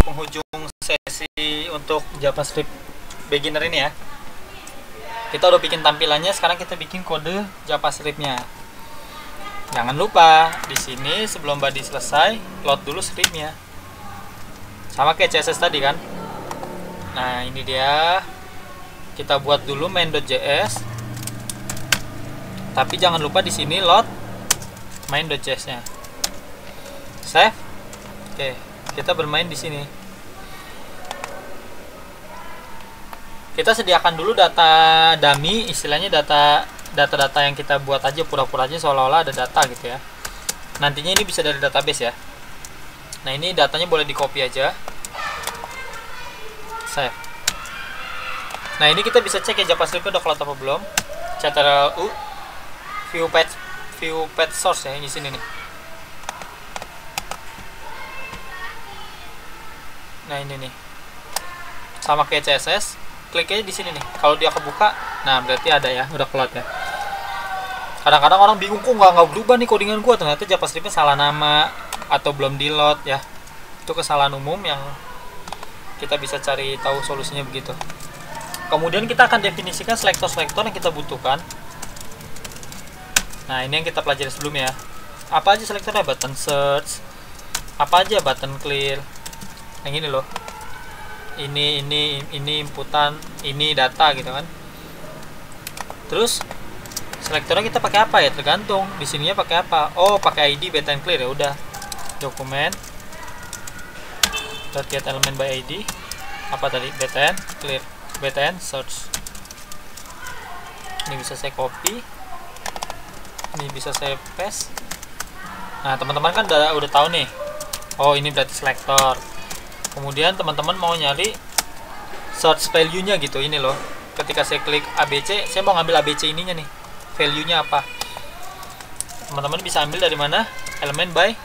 penghujung sesi untuk JavaScript beginner ini ya. Kita udah bikin tampilannya, sekarang kita bikin kode JavaScript-nya. Jangan lupa di sini sebelum body selesai, load dulu script-nya. Sama kayak CSS tadi kan. Nah, ini dia. Kita buat dulu main.js. Tapi jangan lupa di sini load main.js-nya. Save. Oke, kita bermain di sini. Kita sediakan dulu data dummy, istilahnya data yang kita buat aja, pura-pura aja seolah-olah ada data gitu ya. Nantinya ini bisa dari database ya. Nah, ini datanya boleh di copy aja. Save. Nah, ini kita bisa cek ya JavaScript udah keluar apa belum. Ctrl+U view page source ya, ini sini nih. Nah, ini nih. Sama kayak CSS, klik aja di sini nih. Kalau dia kebuka, nah berarti ada ya, udah keluar ya. Kadang-kadang orang bingung, kok nggak berubah nih codingan gua, ternyata JavaScript-nya salah nama atau belum di load ya. Itu kesalahan umum yang kita bisa cari tahu solusinya begitu. Kemudian kita akan definisikan selektor-selektor yang kita butuhkan. Nah, ini yang kita pelajari sebelumnya. Apa aja selektornya? Button search, apa aja button clear. Yang ini loh. Ini inputan, ini data gitu kan. Terus selektornya kita pakai apa ya? Tergantung. Di sininya pakai apa? Oh, pakai ID button clear ya udah. Dokumen get element by ID. Apa tadi? Button clear. btn search. Ini bisa saya copy, ini bisa saya paste. Nah, teman-teman kan udah tahu nih, oh ini berarti selektor. Kemudian teman-teman mau nyari search value nya gitu, ini loh. Ketika saya klik ABC, saya mau ngambil ABC ininya nih, value nya apa. Teman-teman bisa ambil dari mana? Elemen by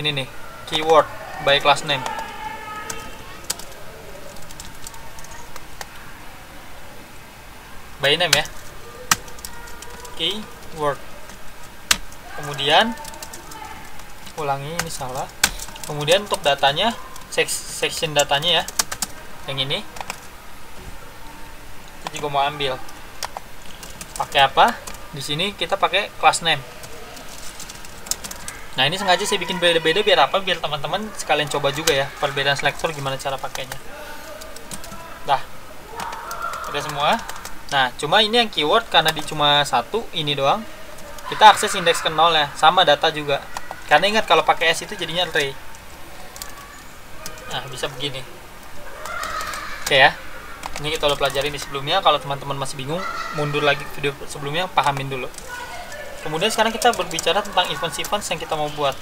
ini nih, keyword by class name. By name ya, keyword. Kemudian ulangi, ini salah. Kemudian untuk datanya, section datanya ya, yang ini kita juga mau ambil. Pakai apa? Di sini kita pakai class name. Nah, ini sengaja saya bikin beda-beda biar apa? Biar teman-teman sekalian coba juga ya perbedaan selektor gimana cara pakainya. Dah, udah semua. Nah, cuma ini yang keyword karena di cuma satu ini doang, kita akses indeks ke 0 ya, sama data juga. Karena ingat kalau pakai S itu jadinya array. Nah, bisa begini. Oke ya. Ini kita udah pelajarin di sebelumnya. Kalau teman-teman masih bingung, mundur lagi ke video sebelumnya, pahamin dulu. Kemudian sekarang kita berbicara tentang events-events yang kita mau buat.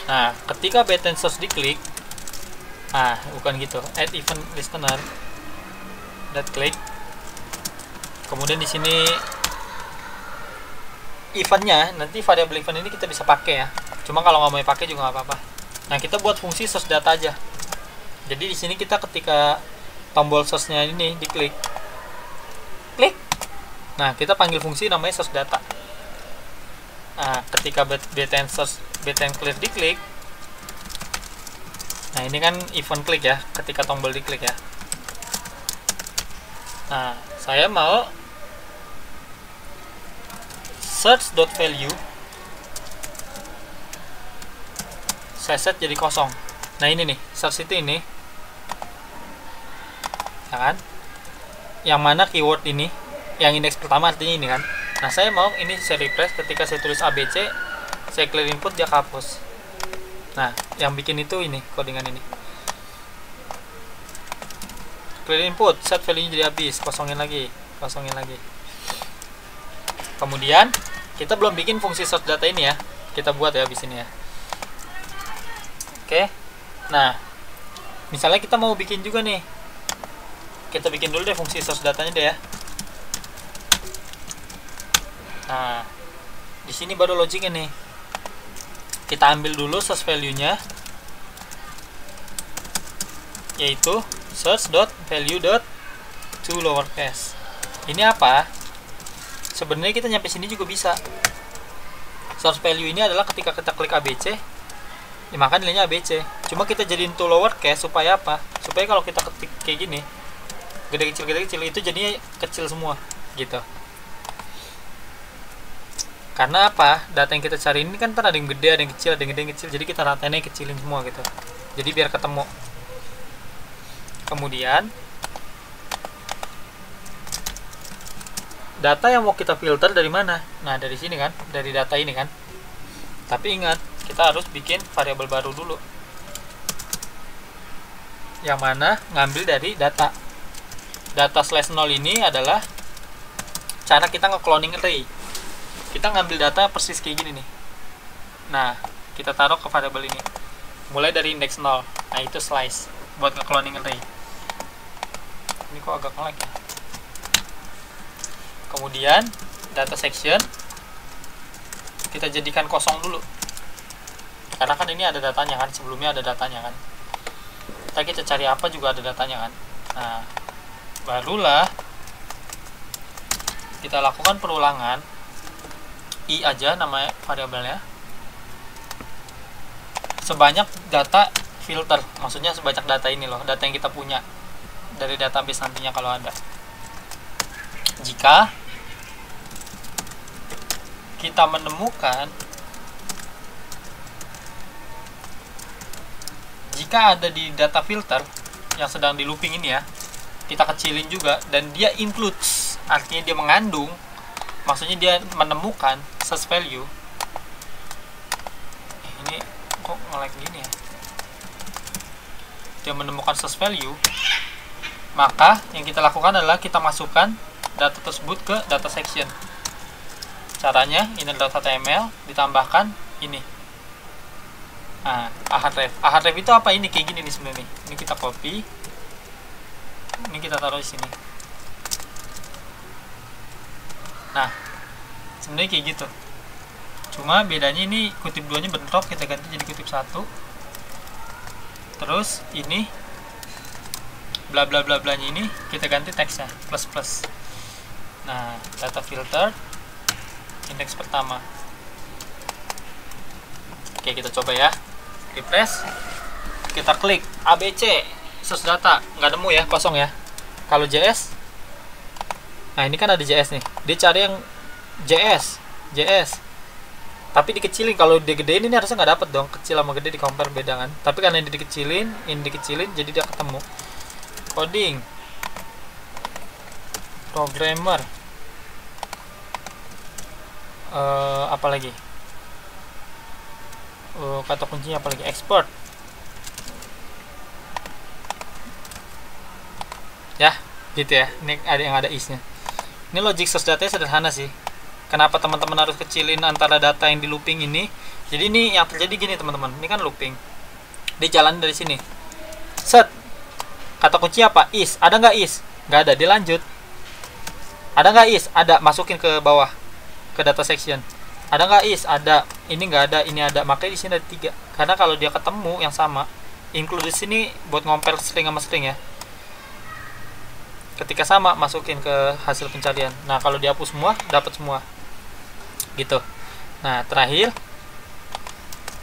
Nah, ketika button source diklik, nah, bukan gitu. Add event listener. Dat klik. Kemudian di sini eventnya, nanti variabel event ini kita bisa pakai ya. Cuma kalau nggak mau pakai juga nggak apa-apa. Nah, kita buat fungsi source data aja. Jadi di sini kita ketika tombol source-nya ini diklik, klik. Nah, kita panggil fungsi namanya source data. Nah, ketika btn source btn clear diklik, nah ini kan event klik ya, ketika tombol diklik ya. Nah, saya mau search.value saya set jadi kosong. Nah, ini nih, search itu ini ya kan, yang mana keyword ini yang indeks pertama artinya ini kan. Nah, saya mau ini saya refresh, ketika saya tulis ABC, saya clear input, dia hapus. Nah, yang bikin itu ini, codingan ini. Clear input, set value-nya jadi habis, kosongin lagi. Kemudian, kita belum bikin fungsi search data ini ya. Kita buat ya habis ini ya. Oke. Nah, misalnya kita mau bikin juga nih. Kita bikin dulu deh fungsi source datanya deh ya. Nah, di sini baru logiknya nih. Kita ambil dulu source value-nya, yaitu search.value.toLowerCase. Ini apa? Sebenarnya kita nyampe sini juga bisa. Source value ini adalah ketika kita klik ABC, ya maka nilainya ABC. Cuma kita jadiin to lowercase supaya apa? Supaya kalau kita ketik kayak gini, gede kecil itu jadinya kecil semua gitu. Karena apa? Data yang kita cari ini kan ada yang gede, ada yang kecil, ada yang gede, yang kecil. Jadi kita ratainnya kecilin semua gitu. Jadi biar ketemu. Kemudian data yang mau kita filter dari mana? Nah, dari sini kan, dari data ini kan. Tapi ingat, kita harus bikin variabel baru dulu. Yang mana ngambil dari data. Data /0 ini adalah cara kita nge-cloning array. Kita ngambil data persis kayak gini nih. Nah, kita taruh ke variabel ini. Mulai dari indeks 0. Nah, itu slice buat nge-cloning array. Ini kok agak ngelag ya. Kemudian data section kita jadikan kosong dulu. Karena kan ini ada datanya kan, sebelumnya ada datanya kan. Kita cari apa juga ada datanya kan. Nah, barulah kita lakukan perulangan i aja namanya variabelnya, sebanyak data filter, maksudnya sebanyak data ini loh, data yang kita punya dari database nantinya kalau ada. Jika kita menemukan, jika ada di data filter yang sedang di looping ini ya, kita kecilin juga, dan dia includes, artinya dia mengandung, maksudnya dia menemukan source value. Ini kok nge-lag gini ya. Dia menemukan source value, maka yang kita lakukan adalah kita masukkan data tersebut ke data section. Caranya inner.html ditambahkan ini. Nah, ahref. Ahref itu apa? Ini kayak gini nih sebenarnya. Ini kita copy. Ini kita taruh di sini. Nah, sebenarnya kayak gitu. Cuma bedanya ini kutip 2-nya bentrok, kita ganti jadi kutip 1. Terus ini bla bla bla blanya ini kita ganti teksnya plus plus. Nah, data filter indeks pertama. Oke, kita coba ya. Refresh. Kita klik ABC source data, nggak nemu ya, kosong ya. Kalau JS, nah ini kan ada JS nih, dia cari yang JS, tapi dikecilin. Kalau digedein ini harusnya nggak dapet dong, kecil sama gede di compare beda kan. Tapi karena ini dikecilin, jadi dia ketemu. Coding, programmer, apa lagi? Kata kuncinya apa lagi? Export. Ya, gitu ya. Ini ada yang ada isnya. Ini logic source data sederhana sih. Kenapa teman-teman harus kecilin antara data yang di looping ini? Jadi ini yang terjadi gini teman-teman. Ini kan looping. Dia jalan dari sini. Set. Kata kunci apa? Is. Ada nggak is? Nggak ada. Dia lanjut. Ada nggak is? Ada. Masukin ke bawah. Ke data section. Ada nggak is? Ada. Ini nggak ada. Ini ada. Makanya di sini ada 3. Karena kalau dia ketemu yang sama, include di sini buat ngompel string sama string ya. Ketika sama, masukin ke hasil pencarian. Nah, kalau dihapus semua, dapat semua. Gitu. Nah, terakhir,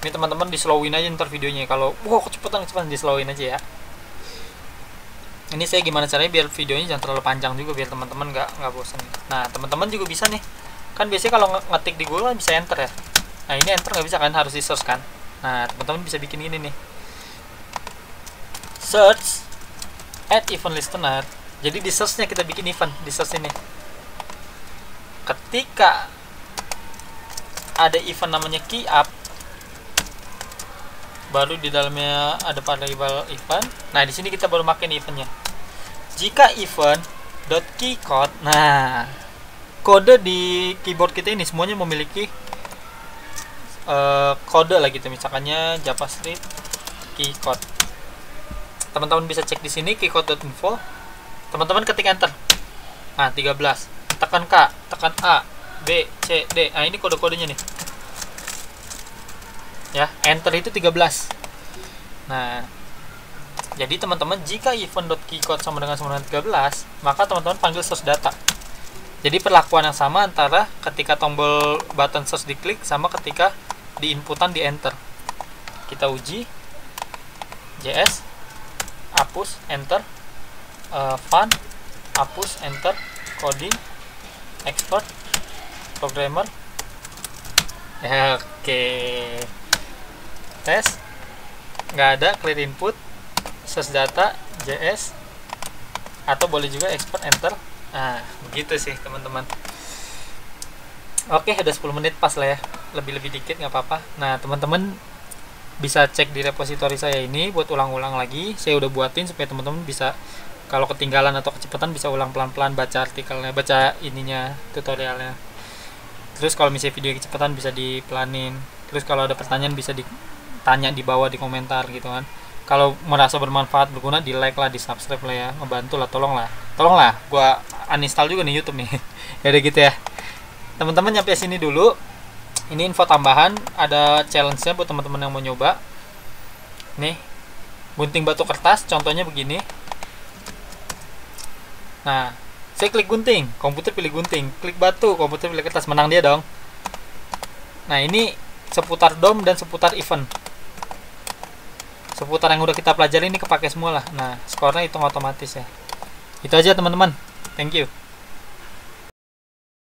ini teman-teman di slowin aja ntar videonya. Kalau kecepatan di slowin aja ya. Ini saya gimana caranya biar videonya jangan terlalu panjang juga, biar teman-teman nggak bosan. Nah, teman-teman juga bisa nih. Kan biasanya kalau ngetik di Google bisa enter ya. Nah, ini enter nggak bisa kan, harus di search kan. Nah, teman-teman bisa bikin ini nih. Search add event listener. Jadi di search-nya kita bikin event di search ini. Ketika ada event namanya key up, baru di dalamnya ada variable event. Nah, di sini kita baru makin eventnya. Jika event.keycode, nah kode di keyboard kita ini semuanya memiliki kode lah gitu. Misalkannya JavaScript keycode. Teman-teman bisa cek di sini keycode.info. Teman-teman ketik enter. Nah, 13. Tekan K, tekan A, B, C, D. Nah, ini kode-kodenya nih. Ya, enter itu 13. Nah, jadi teman-teman jika event.keycode sama dengan 13, maka teman-teman panggil source data. Jadi perlakuan yang sama antara ketika tombol button search diklik sama ketika di inputan di enter. Kita uji. JS, hapus enter, fun, hapus enter, coding, expert, programmer. Ya, oke. Tes, nggak ada, clear input, source data, JS, atau boleh juga expert enter. Nah, begitu sih teman-teman. Oke, udah 10 menit pas lah ya, lebih-lebih dikit nggak apa-apa. Nah, teman-teman bisa cek di repositori saya ini buat ulang-ulang lagi. Saya udah buatin supaya teman-teman bisa, kalau ketinggalan atau kecepatan, bisa ulang pelan-pelan baca artikelnya, baca ininya, tutorialnya. Terus kalau misalnya video kecepatan bisa dipelanin. Terus kalau ada pertanyaan bisa ditanya di bawah di komentar gitu kan. Kalau merasa bermanfaat, berguna, di like lah, di subscribe lah ya, ngebantu lah, tolonglah gua uninstall juga nih YouTube nih. Ya udah gitu ya teman-teman, nyampe sini dulu. Ini info tambahan, ada challenge-nya buat teman-teman yang mau nyoba. Nih, gunting batu kertas, contohnya begini. Nah, saya klik gunting, komputer pilih gunting. Klik batu, komputer pilih kertas, menang dia dong. Nah, ini seputar DOM dan seputar event. Seputar yang udah kita pelajari ini kepake semua lah. Nah, skornya hitung otomatis ya. Itu aja teman-teman. Thank you.